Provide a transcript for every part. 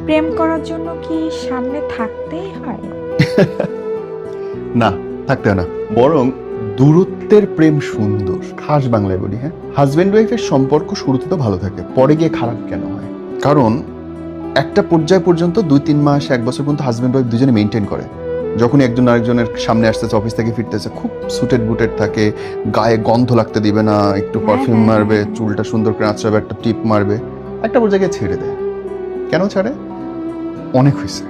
প্রেম করার জন্য কি সামনে থাকতেই হয়? না, থাকতে হয় না। বরং দূরত্বের প্রেম সুন্দর। খাস বাংলায় বলি, হ্যাঁ, হাজব্যান্ড ওয়াইফের সম্পর্ক শুরুতে তো ভালো থাকে, পরে গিয়ে খারাপ কেন হয়? কারণ একটা পর্যায় পর্যন্ত 2-3 মাস 1 বছর পর্যন্ত হাজব্যান্ড ওয়াইফ দুজনে মেনটেন করে। যখন একজন আরেকজনের সামনে আসতেছে, অফিস থেকে ফিরতেছে, খুব সুটেড বুটেড থাকে, গায়ে গন্ধ লাগতে দিবে না, একটু হ্যাঁ, পারফিউম হ্যাঁ, মারবে, হ্যাঁ। চুলটা সুন্দর করে আঁচড়াবে, একটা টিপ মারবে, একটা পর্যায়ে গিয়ে ছেড়ে দেয়। কেন ছাড়ে? অনেক হয়েছে,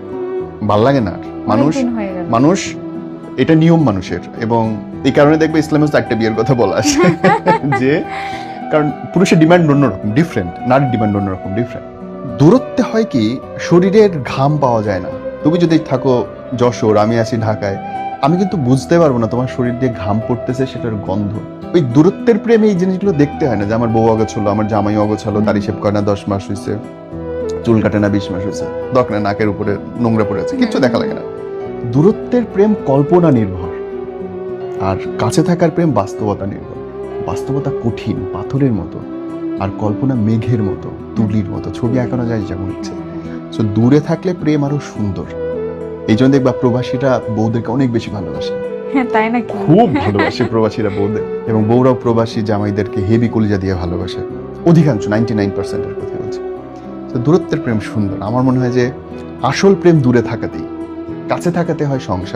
ভাল লাগে না আর। মানুষ অনেকদিন হয়ে গেল। মানুষ এটা নিয়ম মানুষের, এবং এই কারণে দেখবে ইসলামে তো একটা বিয়ের কথা বলা আছে যে কারণ পুরুষের ডিমান্ড অন্যরকম, ডিফারেন্ট, নারীর ডিমান্ড অন্যরকম, ডিফারেন্ট। দূরত্বে হয় কি, শরীরের ঘাম পাওয়া যায় না। তুমি যদি থাকো যশোর, আমি আছি ঢাকায়, আমি কিন্তু বুঝতে পারবো না তোমার শরীর দিয়ে ঘাম পড়তেছে, সেটার গন্ধ। ওই দূরত্বের প্রেমে এই জিনিসগুলো দেখতে হয় না, যে আমার বউ অগোছালো, আমার জামাই অগোছালো, দাড়ি শেভ করে না 10 মাস হয়েছে, চুল কাটে না 20 মাস হয়েছে, দরকার নাকের উপরে নোংরা পড়ে আছে, কিচ্ছু দেখা লাগে না। দূরত্বের প্রেম কল্পনা নির্ভর, আর কাছে থাকার প্রেম বাস্তবতা নির্ভর। বাস্তবতা কঠিন, পাথরের মতো, আর কল্পনা মেঘের মতো, তুলির মতো, ছবি আঁকানো যায় যেমন ইচ্ছে। সো দূরে থাকলে প্রেম আরো সুন্দর। এই জন্য দেখবা প্রবাসীরা বউদেরকে অনেক বেশি ভালোবাসে, হ্যাঁ, তাই নাকি? খুব ভালোবাসে প্রবাসীরা বউদের, এবং বউরাও প্রবাসী জামাইদেরকে হেভি কলিজা দিয়ে ভালোবাসে। অধিকাংশ 99%-এর কথা বলছি। তো দূরত্বের প্রেম সুন্দর। আমার মনে হয় যে আসল প্রেম দূরে থাকাতেই, কাছে থাকাতে হয় সংসার।